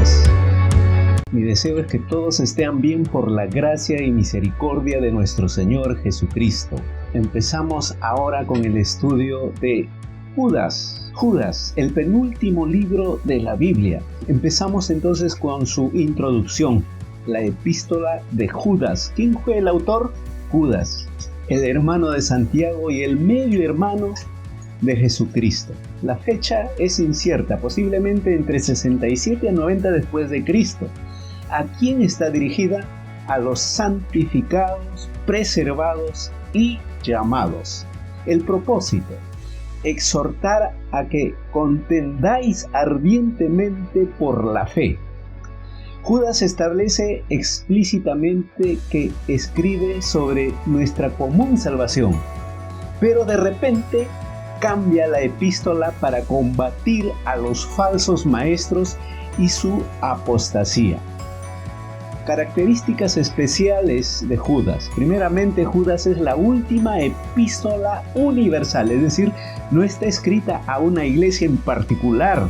todos. Mi deseo es que todos estén bien por la gracia y misericordia de nuestro Señor Jesucristo. Empezamos ahora con el estudio de Judas. Judas, el penúltimo libro de la Biblia. Empezamos entonces con su introducción, la epístola de Judas. ¿Quién fue el autor? Judas, el hermano de Santiago y el medio hermano de Jesucristo. La fecha es incierta, posiblemente entre 67 a 90 después de Cristo. ¿A quién está dirigida? A los santificados, preservados y llamados. El propósito: exhortar a que contendáis ardientemente por la fe. Judas establece explícitamente que escribe sobre nuestra común salvación, pero de repente cambia la epístola para combatir a los falsos maestros y su apostasía. Características especiales de Judas. Primeramente, Judas es la última epístola universal, es decir, no está escrita a una iglesia en particular,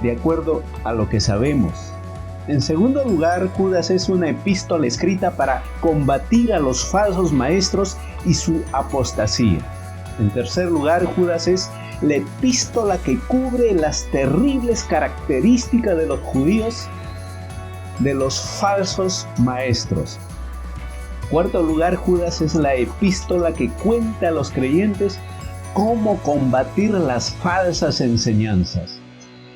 de acuerdo a lo que sabemos. En segundo lugar, Judas es una epístola escrita para combatir a los falsos maestros y su apostasía. En tercer lugar, Judas es la epístola que cubre las terribles características de los judíos, de los falsos maestros. Cuarto lugar, Judas es la epístola que cuenta a los creyentes cómo combatir las falsas enseñanzas.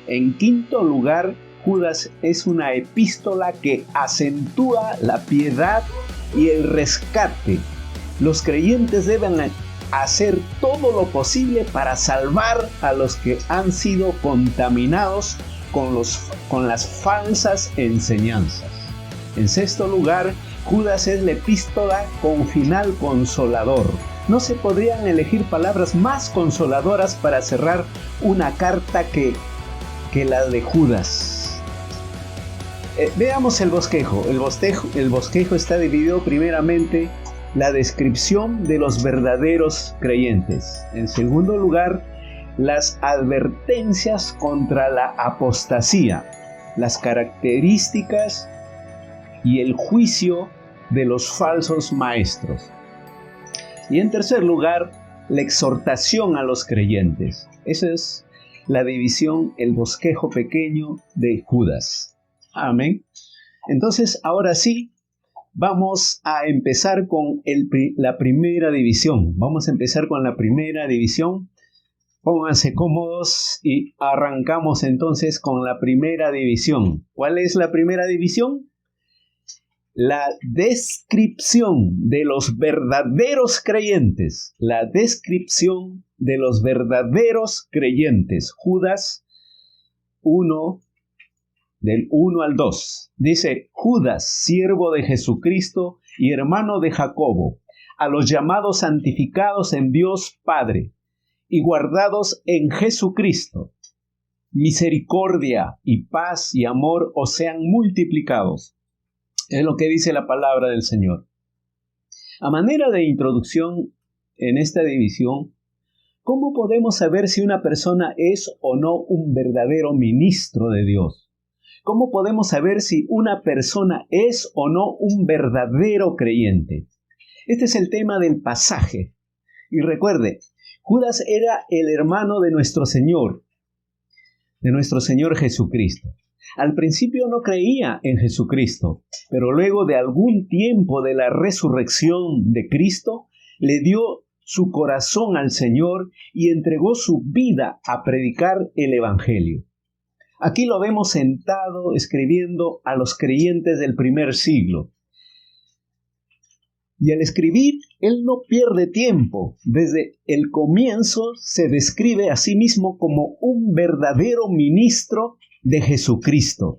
En quinto lugar, Judas es una epístola que acentúa la piedad y el rescate. Los creyentes deben hacer todo lo posible para salvar a los que han sido contaminados con las falsas enseñanzas. En sexto lugar, Judas es la epístola con final consolador. No se podrían elegir palabras más consoladoras para cerrar una carta que la de Judas. Veamos el bosquejo. El bosquejo está dividido primeramente la descripción de los verdaderos creyentes. En segundo lugar, las advertencias contra la apostasía, las características y el juicio de los falsos maestros. Y en tercer lugar, la exhortación a los creyentes. Esa es la división, el bosquejo pequeño de Judas. Amén. Entonces, ahora sí, vamos a empezar con la primera división. Vamos a empezar con la primera división. Pónganse cómodos y arrancamos entonces con la primera división. ¿Cuál es la primera división? La descripción de los verdaderos creyentes. La descripción de los verdaderos creyentes. Judas 1, del 1 al 2. Dice: Judas, siervo de Jesucristo y hermano de Jacobo, a los llamados santificados en Dios Padre y guardados en Jesucristo, misericordia y paz y amor os sean multiplicados. Es lo que dice la palabra del Señor. A manera de introducción en esta división, ¿cómo podemos saber si una persona es o no un verdadero ministro de Dios? ¿Cómo podemos saber si una persona es o no un verdadero creyente? Este es el tema del pasaje. Y recuerde, Judas era el hermano de nuestro Señor Jesucristo. Al principio no creía en Jesucristo, pero luego de algún tiempo de la resurrección de Cristo, le dio su corazón al Señor y entregó su vida a predicar el Evangelio. Aquí lo vemos sentado escribiendo a los creyentes del primer siglo. Y al escribir, él no pierde tiempo. Desde el comienzo se describe a sí mismo como un verdadero ministro de Jesucristo.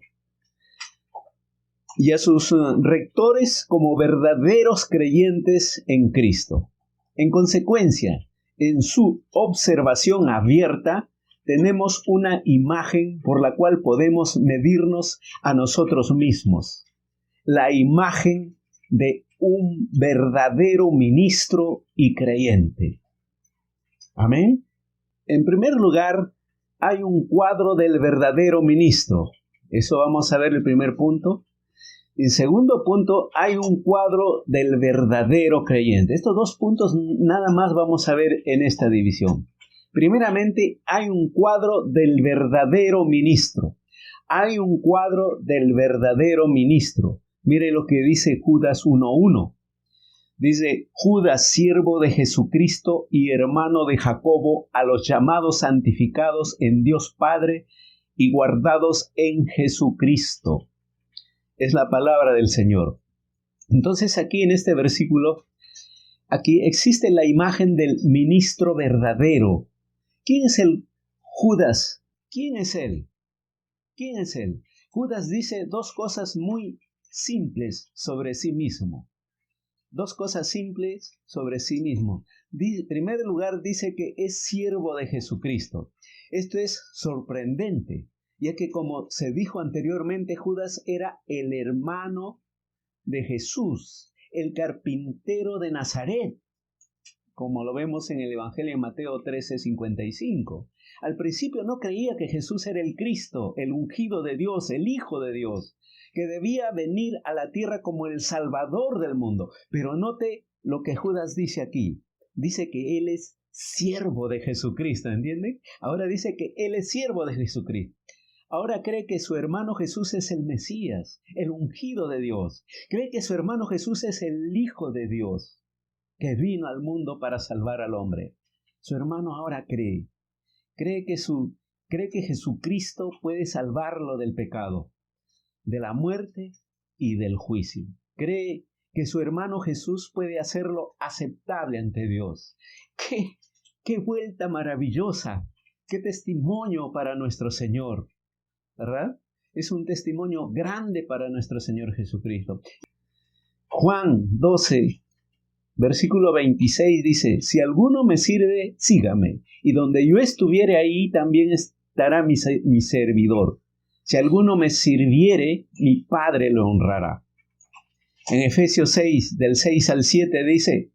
Y a sus rectores como verdaderos creyentes en Cristo. En consecuencia, en su observación abierta, tenemos una imagen por la cual podemos medirnos a nosotros mismos. La imagen de un verdadero ministro y creyente. Amén. En primer lugar, hay un cuadro del verdadero ministro. Eso vamos a ver el primer punto. El segundo punto, hay un cuadro del verdadero creyente. Estos dos puntos nada más vamos a ver en esta división. Primeramente, hay un cuadro del verdadero ministro. Hay un cuadro del verdadero ministro. Mire lo que dice Judas 1:1. Dice, Judas, siervo de Jesucristo y hermano de Jacobo, a los llamados santificados en Dios Padre y guardados en Jesucristo. Es la palabra del Señor. Entonces aquí en este versículo, aquí existe la imagen del ministro verdadero. ¿Quién es el Judas? ¿Quién es él? ¿Quién es él? Judas dice dos cosas muy simples sobre sí mismo. Dos cosas simples sobre sí mismo. En primer lugar, dice que es siervo de Jesucristo. Esto es sorprendente, ya que como se dijo anteriormente, Judas era el hermano de Jesús, el carpintero de Nazaret, como lo vemos en el Evangelio de Mateo 13:55. Al principio no creía que Jesús era el Cristo, el ungido de Dios, el Hijo de Dios, que debía venir a la tierra como el Salvador del mundo. Pero note lo que Judas dice aquí. Dice que él es siervo de Jesucristo, ¿entienden? Ahora dice que él es siervo de Jesucristo. Ahora cree que su hermano Jesús es el Mesías, el ungido de Dios. Cree que su hermano Jesús es el Hijo de Dios, que vino al mundo para salvar al hombre. Su hermano ahora cree que Jesucristo puede salvarlo del pecado, de la muerte y del juicio. Cree que su hermano Jesús puede hacerlo aceptable ante Dios. ¡Qué vuelta maravillosa! ¡Qué testimonio para nuestro Señor! ¿Verdad? Es un testimonio grande para nuestro Señor Jesucristo. Juan 12, versículo 26 dice, si alguno me sirve, sígame, y donde yo estuviere ahí también estará mi servidor. Si alguno me sirviere, mi Padre lo honrará. En Efesios 6, del 6 al 7 dice,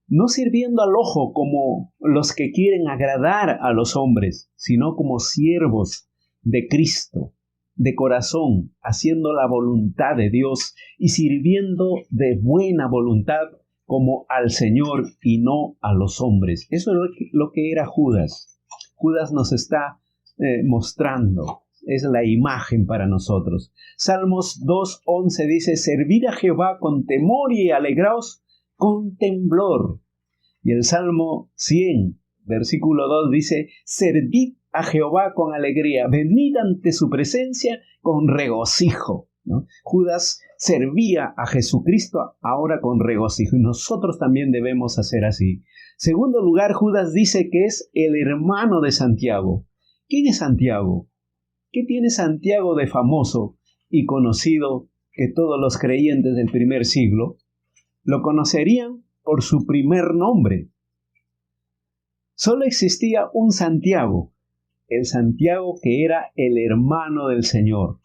no sirviendo al ojo como los que quieren agradar a los hombres, sino como siervos de Cristo, de corazón, haciendo la voluntad de Dios y sirviendo de buena voluntad como al Señor y no a los hombres. Eso es lo que era Judas. Judas nos está mostrando. Es la imagen para nosotros. Salmos 2:11 dice, servid a Jehová con temor y alegraos con temblor. Y el Salmo 100, versículo 2 dice, servid a Jehová con alegría, venid ante su presencia con regocijo, ¿no? Judas servía a Jesucristo ahora con regocijo y nosotros también debemos hacer así. Segundo lugar, Judas dice que es el hermano de Santiago. ¿Quién es Santiago? ¿Qué tiene Santiago de famoso y conocido que todos los creyentes del primer siglo lo conocerían por su primer nombre? Solo existía un Santiago, el Santiago que era el hermano del Señor,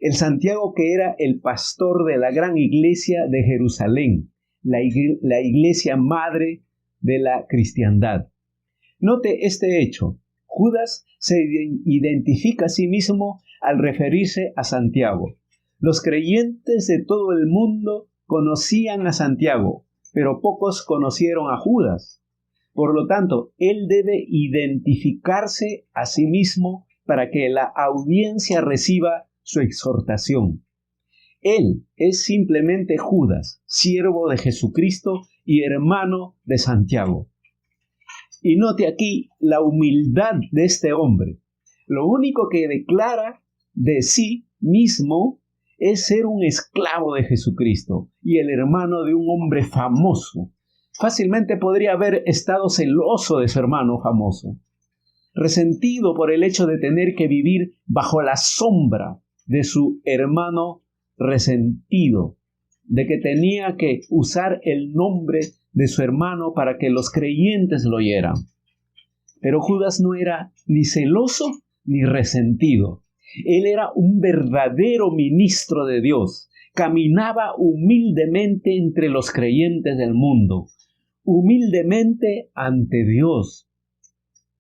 el Santiago que era el pastor de la gran iglesia de Jerusalén, la iglesia madre de la cristiandad. Note este hecho. Judas se identifica a sí mismo al referirse a Santiago. Los creyentes de todo el mundo conocían a Santiago, pero pocos conocieron a Judas. Por lo tanto, él debe identificarse a sí mismo para que la audiencia reciba su exhortación. Él es simplemente Judas, siervo de Jesucristo y hermano de Santiago. Y note aquí la humildad de este hombre. Lo único que declara de sí mismo es ser un esclavo de Jesucristo y el hermano de un hombre famoso. Fácilmente podría haber estado celoso de su hermano famoso, resentido por el hecho de tener que vivir bajo la sombra de su hermano resentido, de que tenía que usar el nombre de su hermano para que los creyentes lo oyeran. Pero Judas no era ni celoso ni resentido. Él era un verdadero ministro de Dios. Caminaba humildemente entre los creyentes del mundo, humildemente ante Dios.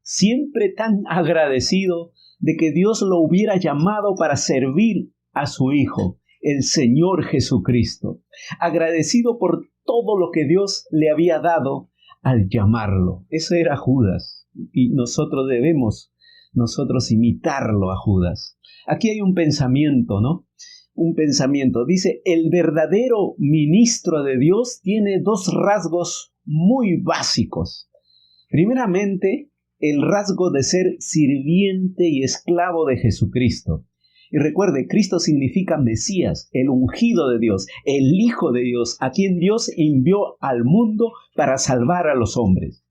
siempre tan agradecido de que Dios lo hubiera llamado para servir a su Hijo, el Señor Jesucristo. Agradecido por todo lo que Dios le había dado al llamarlo. Eso era Judas. Y debemos imitarlo a Judas. Aquí hay un pensamiento, ¿no? Un pensamiento. Dice, el verdadero ministro de Dios tiene dos rasgos muy básicos. Primeramente, el rasgo de ser sirviente y esclavo de Jesucristo. Y recuerde, Cristo significa Mesías, el ungido de Dios, el Hijo de Dios, a quien Dios envió al mundo para salvar a los hombres.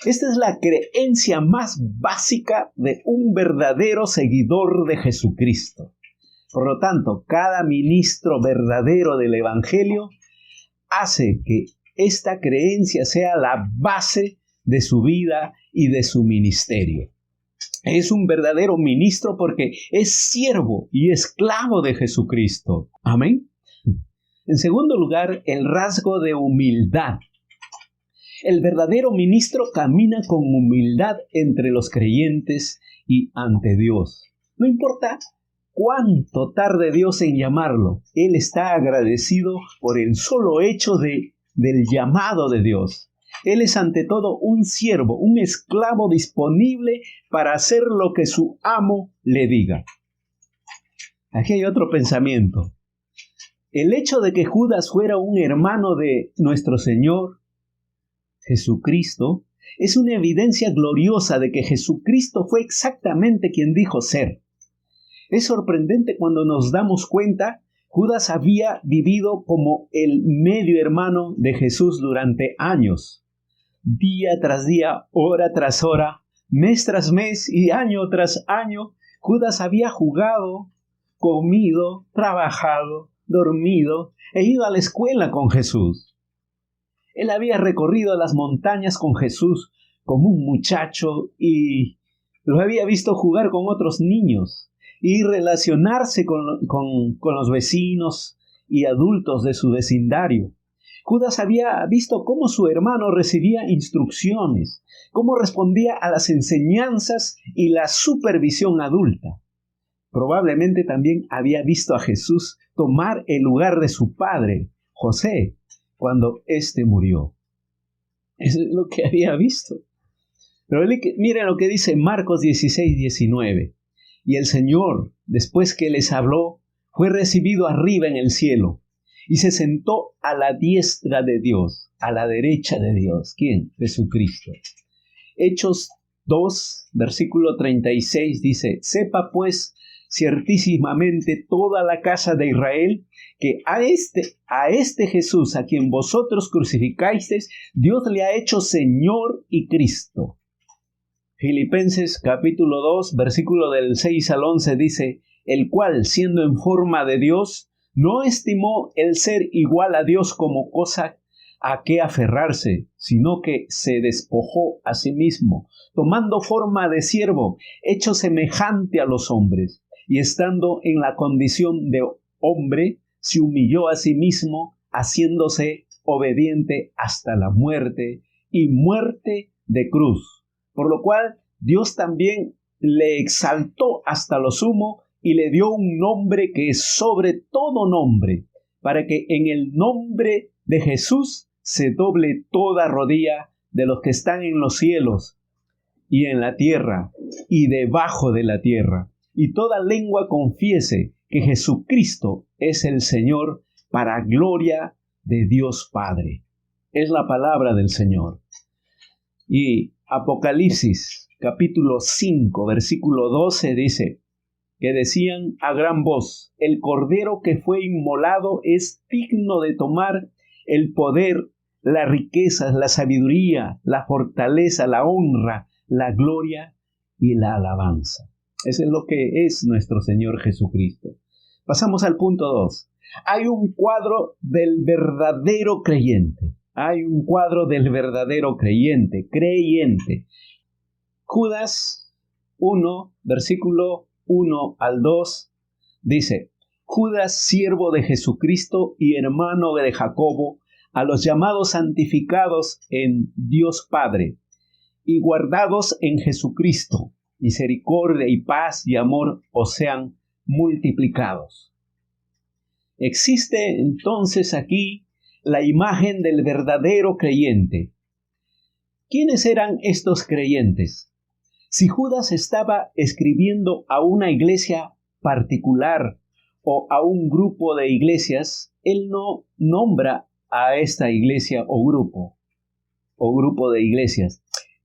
Esta es la creencia más básica de un verdadero seguidor de Jesucristo. Por lo tanto, cada ministro verdadero del Evangelio hace que esta creencia sea la base de su vida y de su ministerio. Es un verdadero ministro porque es siervo y esclavo de Jesucristo. Amén. En segundo lugar, el rasgo de humildad. El verdadero ministro camina con humildad entre los creyentes y ante Dios. No importa cuánto tarde Dios en llamarlo, Él está agradecido por el solo hecho del llamado de Dios. Él es ante todo un siervo, un esclavo disponible para hacer lo que su amo le diga. Aquí hay otro pensamiento. El hecho de que Judas fuera un hermano de nuestro Señor Jesucristo es una evidencia gloriosa de que Jesucristo fue exactamente quien dijo ser. Es sorprendente cuando nos damos cuenta, Judas había vivido como el medio hermano de Jesús durante años. Día tras día, hora tras hora, mes tras mes y año tras año, Judas había jugado, comido, trabajado, dormido e ido a la escuela con Jesús. Él había recorrido las montañas con Jesús como un muchacho y lo había visto jugar con otros niños y relacionarse con los vecinos y adultos de su vecindario. Judas había visto cómo su hermano recibía instrucciones, cómo respondía a las enseñanzas y la supervisión adulta. Probablemente también había visto a Jesús tomar el lugar de su padre, José, cuando éste murió. Eso es lo que había visto. Pero miren lo que dice Marcos 16:19. Y el Señor, después que les habló, fue recibido arriba en el cielo y se sentó a la diestra de Dios, a la derecha de Dios. ¿Quién? Jesucristo. Hechos 2, versículo 36 dice, sepa pues ciertísimamente toda la casa de Israel que a este Jesús a quien vosotros crucificasteis, Dios le ha hecho Señor y Cristo. Filipenses capítulo 2, versículo del 6 al 11 dice, el cual, siendo en forma de Dios, no estimó el ser igual a Dios como cosa a que aferrarse, sino que se despojó a sí mismo, tomando forma de siervo, hecho semejante a los hombres, y estando en la condición de hombre, se humilló a sí mismo, haciéndose obediente hasta la muerte, y muerte de cruz. Por lo cual, Dios también le exaltó hasta lo sumo, y le dio un nombre que es sobre todo nombre, para que en el nombre de Jesús se doble toda rodilla de los que están en los cielos y en la tierra y debajo de la tierra, y toda lengua confiese que Jesucristo es el Señor, para gloria de Dios Padre. Es la palabra del Señor. Y Apocalipsis capítulo 5 versículo 12 dice, que decían a gran voz, el Cordero que fue inmolado es digno de tomar el poder, las riquezas, la sabiduría, la fortaleza, la honra, la gloria y la alabanza. Eso es lo que es nuestro Señor Jesucristo. Pasamos al punto 2. Hay un cuadro del verdadero creyente. Hay un cuadro del verdadero creyente. Judas 1, versículo 1 al 2, dice, Judas, siervo de Jesucristo y hermano de Jacobo, a los llamados santificados en Dios Padre, y guardados en Jesucristo. Misericordia y paz y amor os sean multiplicados. Existe entonces aquí la imagen del verdadero creyente. ¿Quiénes eran estos creyentes? Si Judas estaba escribiendo a una iglesia particular o a un grupo de iglesias, él no nombra a esta iglesia o grupo de iglesias.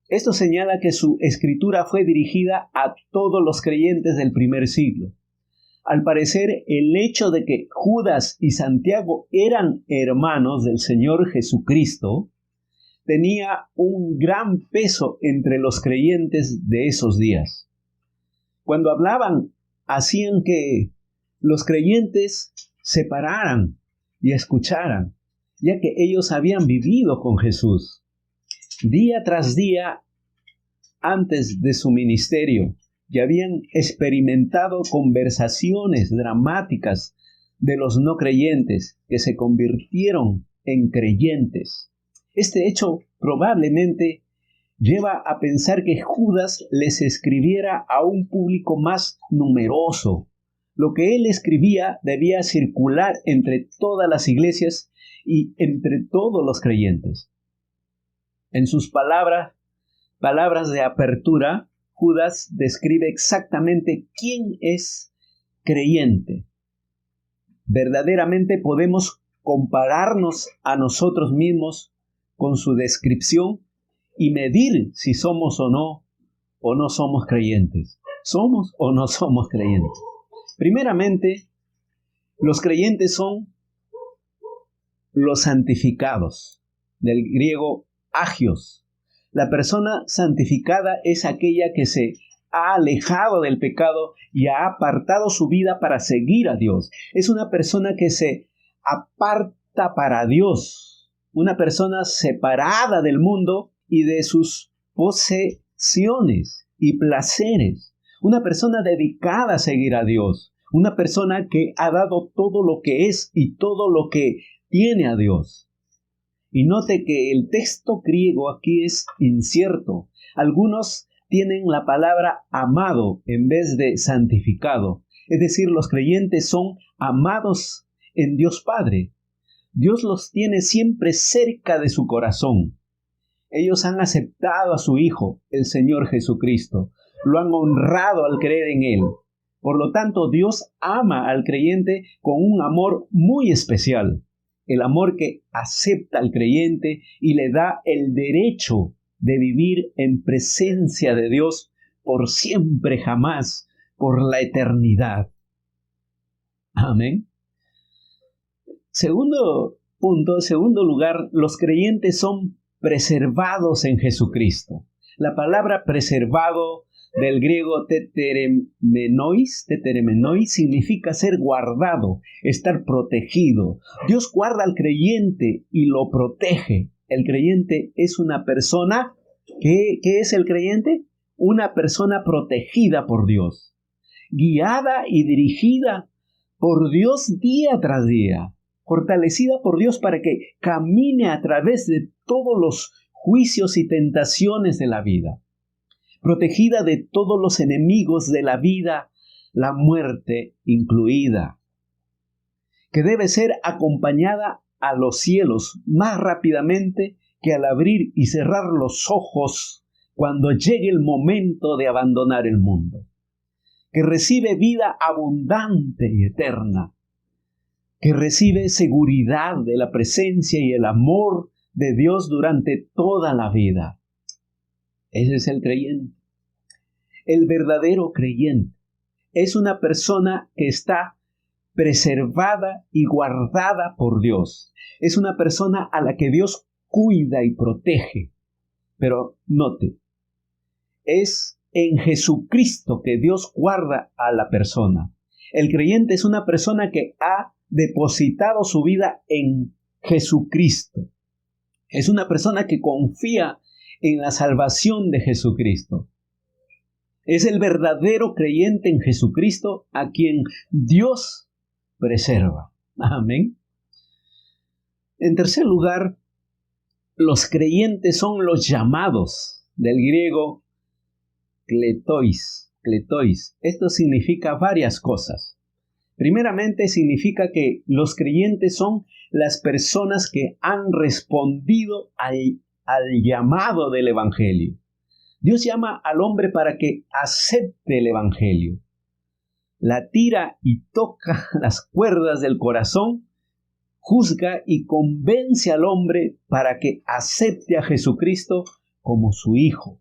Esto señala que su escritura fue dirigida a todos los creyentes del primer siglo. Al parecer, el hecho de que Judas y Santiago eran hermanos del Señor Jesucristo tenía un gran peso entre los creyentes de esos días. Cuando hablaban, hacían que los creyentes se pararan y escucharan, ya que ellos habían vivido con Jesús. Día tras día, antes de su ministerio, ya habían experimentado conversaciones dramáticas de los no creyentes que se convirtieron en creyentes. Este hecho probablemente lleva a pensar que Judas les escribiera a un público más numeroso. Lo que él escribía debía circular entre todas las iglesias y entre todos los creyentes. En sus palabras de apertura, Judas describe exactamente quién es creyente. Verdaderamente podemos compararnos a nosotros mismos con su descripción y medir si somos o no somos creyentes. ¿Somos o no somos creyentes? Primeramente, los creyentes son los santificados, del griego agios. La persona santificada es aquella que se ha alejado del pecado y ha apartado su vida para seguir a Dios. Es una persona que se aparta para Dios, una persona separada del mundo y de sus posesiones y placeres, una persona dedicada a seguir a Dios, una persona que ha dado todo lo que es y todo lo que tiene a Dios. Y note que el texto griego aquí es incierto. Algunos tienen la palabra amado en vez de santificado. Es decir, los creyentes son amados en Dios Padre. Dios los tiene siempre cerca de su corazón. Ellos han aceptado a su Hijo, el Señor Jesucristo. Lo han honrado al creer en Él. Por lo tanto, Dios ama al creyente con un amor muy especial. El amor que acepta al creyente y le da el derecho de vivir en presencia de Dios por siempre, jamás, por la eternidad. Amén. Segundo lugar, los creyentes son preservados en Jesucristo. La palabra preservado del griego teteremenois significa ser guardado, estar protegido. Dios guarda al creyente y lo protege. El creyente es una persona, ¿qué es el creyente? Una persona protegida por Dios, guiada y dirigida por Dios día tras día, fortalecida por Dios para que camine a través de todos los juicios y tentaciones de la vida, protegida de todos los enemigos de la vida, la muerte incluida, que debe ser acompañada a los cielos más rápidamente que al abrir y cerrar los ojos cuando llegue el momento de abandonar el mundo, que recibe vida abundante y eterna, que recibe seguridad de la presencia y el amor de Dios durante toda la vida. Ese es el creyente. El verdadero creyente es una persona que está preservada y guardada por Dios. Es una persona a la que Dios cuida y protege. Pero note, es en Jesucristo que Dios guarda a la persona. El creyente es una persona que ha depositado su vida en Jesucristo. Es una persona que confía en la salvación de Jesucristo. Es el verdadero creyente en Jesucristo a quien Dios preserva. Amén. En tercer lugar, los creyentes son los llamados del griego kletois. Esto significa varias cosas. Primeramente significa que los creyentes son las personas que han respondido al llamado del Evangelio. Dios llama al hombre para que acepte el Evangelio. La tira y toca las cuerdas del corazón, juzga y convence al hombre para que acepte a Jesucristo como su Hijo.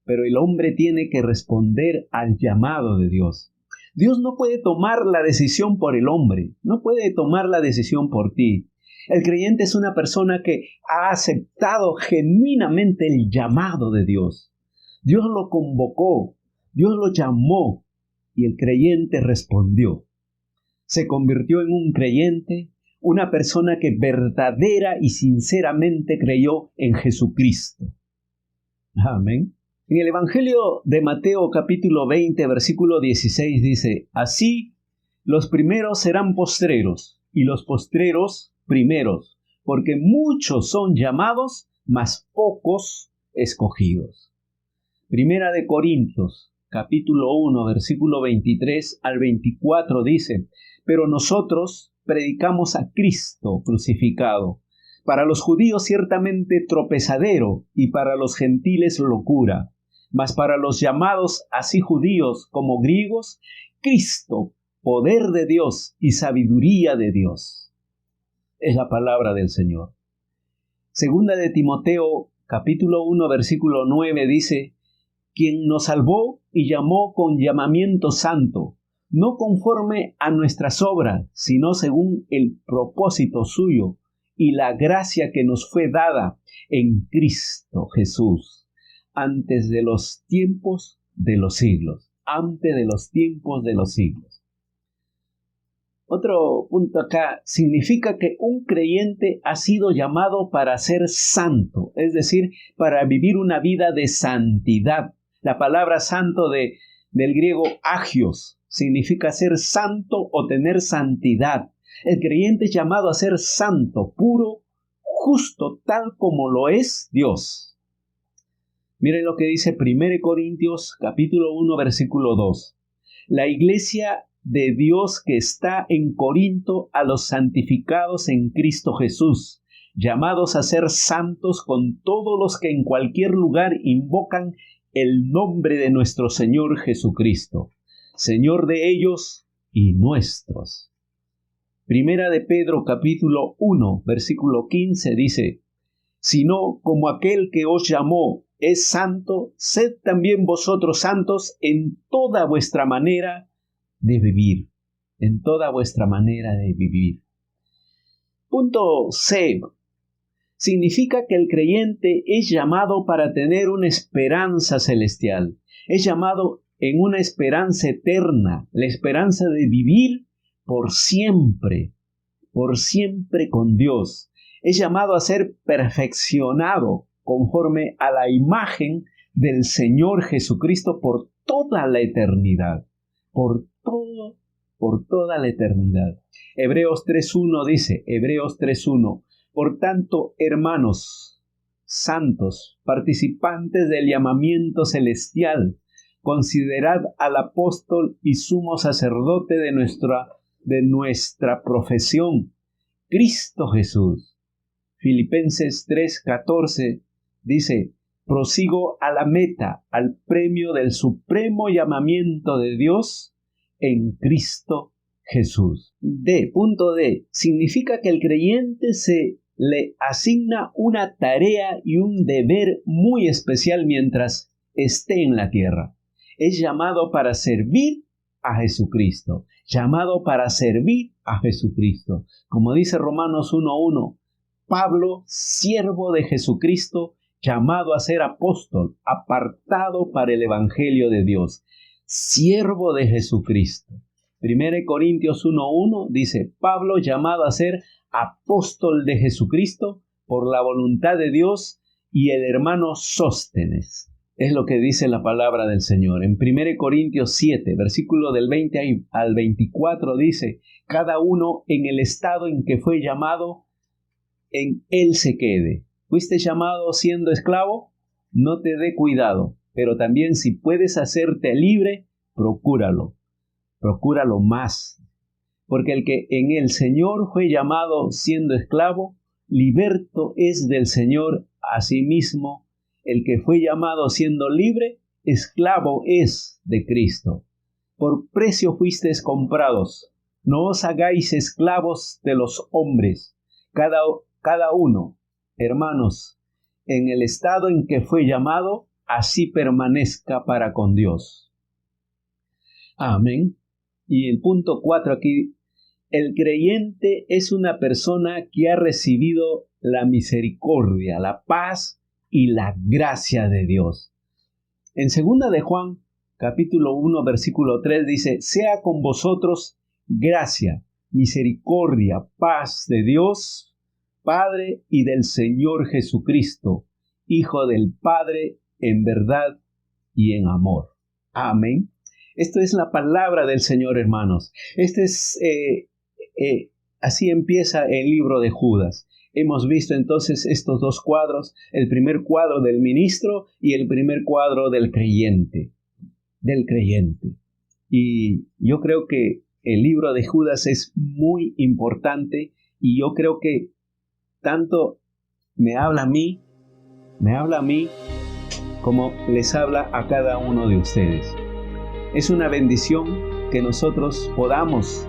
Pero el hombre tiene que responder al llamado de Dios. Dios no puede tomar la decisión por el hombre, no puede tomar la decisión por ti. El creyente es una persona que ha aceptado genuinamente el llamado de Dios. Dios lo convocó, Dios lo llamó y el creyente respondió. Se convirtió en un creyente, una persona que verdadera y sinceramente creyó en Jesucristo. Amén. En el Evangelio de Mateo capítulo 20, versículo 16 dice, así los primeros serán postreros y los postreros primeros, porque muchos son llamados, mas pocos escogidos. Primera de Corintios capítulo 1, versículo 23 al 24 dice, pero nosotros predicamos a Cristo crucificado, para los judíos ciertamente tropezadero y para los gentiles locura, mas para los llamados así judíos como griegos, Cristo, poder de Dios y sabiduría de Dios. Es la palabra del Señor. Segunda de Timoteo capítulo 1 versículo 9 dice, quien nos salvó y llamó con llamamiento santo, no conforme a nuestras obras, sino según el propósito suyo y la gracia que nos fue dada en Cristo Jesús, antes de los tiempos de los siglos. Antes de los tiempos de los siglos. Otro punto acá, significa que un creyente ha sido llamado para ser santo, es decir, para vivir una vida de santidad. La palabra santo del griego agios significa ser santo o tener santidad. El creyente es llamado a ser santo, puro, justo, tal como lo es Dios. Miren lo que dice 1 Corintios capítulo 1 versículo 2. La iglesia de Dios que está en Corinto a los santificados en Cristo Jesús, llamados a ser santos con todos los que en cualquier lugar invocan el nombre de nuestro Señor Jesucristo, Señor de ellos y nuestros. Primera de Pedro capítulo 1 versículo 15 dice, sino como aquel que os llamó es santo, sed también vosotros santos en toda vuestra manera de vivir. En toda vuestra manera de vivir. Punto C. Significa que el creyente es llamado para tener una esperanza celestial. Es llamado en una esperanza eterna, la esperanza de vivir por siempre con Dios. Es llamado a ser perfeccionado conforme a la imagen del Señor Jesucristo por toda la eternidad. Por toda la eternidad. Hebreos 3.1 dice, Hebreos 3.1, por tanto, hermanos santos, participantes del llamamiento celestial, considerad al apóstol y sumo sacerdote de nuestra profesión, Cristo Jesús. Filipenses 3.14 dice, prosigo a la meta, al premio del supremo llamamiento de Dios en Cristo Jesús. Punto D. Significa que el creyente se le asigna una tarea y un deber muy especial mientras esté en la tierra. Es llamado para servir a Jesucristo. Llamado para servir a Jesucristo. Como dice Romanos 1.1, Pablo, siervo de Jesucristo, llamado a ser apóstol, apartado para el Evangelio de Dios, siervo de Jesucristo. 1 Corintios 1.1 dice, Pablo llamado a ser apóstol de Jesucristo por la voluntad de Dios y el hermano Sóstenes. Es lo que dice la palabra del Señor. En 1 Corintios 7, versículo del 20 al 24 dice, cada uno en el estado en que fue llamado, en él se quede. ¿Fuiste llamado siendo esclavo? no te dé cuidado, pero también si puedes hacerte libre, procúralo más. Porque el que en el Señor fue llamado siendo esclavo, liberto es del Señor. Asimismo, el que fue llamado siendo libre, esclavo es de Cristo. Por precio fuisteis comprados. No os hagáis esclavos de los hombres. Cada uno, hermanos, en el estado en que fue llamado, así permanezca para con Dios. Amén. Y el punto 4 aquí, el creyente es una persona que ha recibido la misericordia, la paz y la gracia de Dios. En 2 de Juan, capítulo 1, versículo 3 dice, sea con vosotros gracia, misericordia, paz de Dios, Padre y del Señor Jesucristo, Hijo del Padre, en verdad y en amor. Amén. Esto es la palabra del Señor, hermanos. Así empieza el libro de Judas. Hemos visto entonces estos dos cuadros, el primer cuadro del ministro y el primer cuadro del creyente. Y yo creo que el libro de Judas es muy importante y yo creo que tanto me habla a mí como les habla a cada uno de ustedes. Es una bendición que nosotros podamos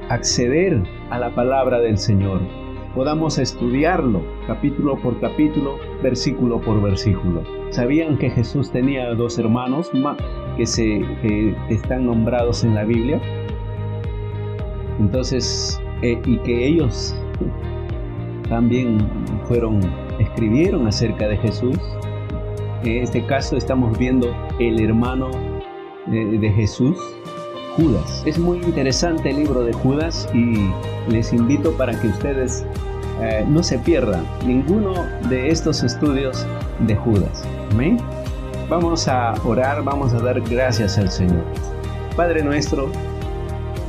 acceder a la palabra del Señor, podamos estudiarlo capítulo por capítulo, versículo por versículo. ¿Sabían que Jesús tenía dos hermanos que están nombrados en la Biblia? Entonces, y que ellos también escribieron acerca de Jesús. En este caso estamos viendo el hermano de Jesús, Judas. Es muy interesante el libro de Judas y les invito para que ustedes no se pierdan ninguno de estos estudios de Judas. ¿Amén? Vamos a orar, vamos a dar gracias al Señor. Padre nuestro,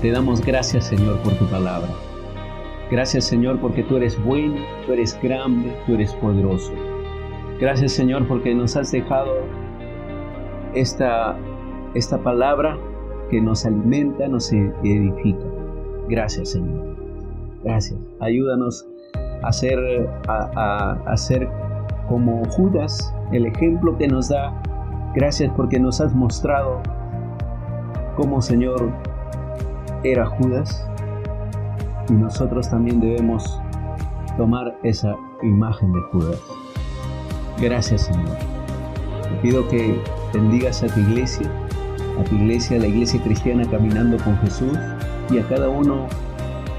te damos gracias, Señor, por tu palabra. Gracias, Señor, porque tú eres bueno, tú eres grande, tú eres poderoso. Gracias, Señor, porque nos has dejado esta palabra que nos alimenta, nos edifica. Gracias, Señor. Gracias. Ayúdanos a ser como Judas, el ejemplo que nos da. Gracias porque nos has mostrado cómo, Señor, era Judas. Y nosotros también debemos tomar esa imagen de Judas. Gracias, Señor. Te pido que bendigas a tu iglesia, la iglesia cristiana Caminando con Jesús, y a cada uno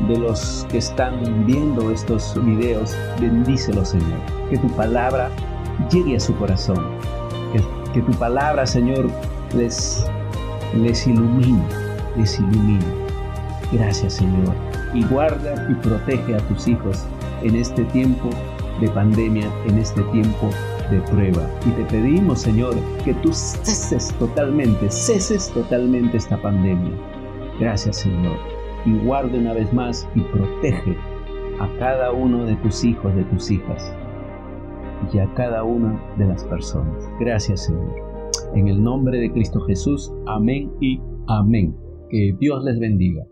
de los que están viendo estos videos. Bendícelos, Señor. Que tu palabra llegue a su corazón. Que tu palabra, Señor, les ilumine. Gracias, Señor. Y guarda y protege a tus hijos en este tiempo de pandemia, en este tiempo de prueba. Y te pedimos, Señor, que tú ceses totalmente esta pandemia. Gracias, Señor. Y guarda una vez más y protege a cada uno de tus hijos, de tus hijas, y a cada una de las personas. Gracias, Señor. En el nombre de Cristo Jesús, amén y amén. Que Dios les bendiga.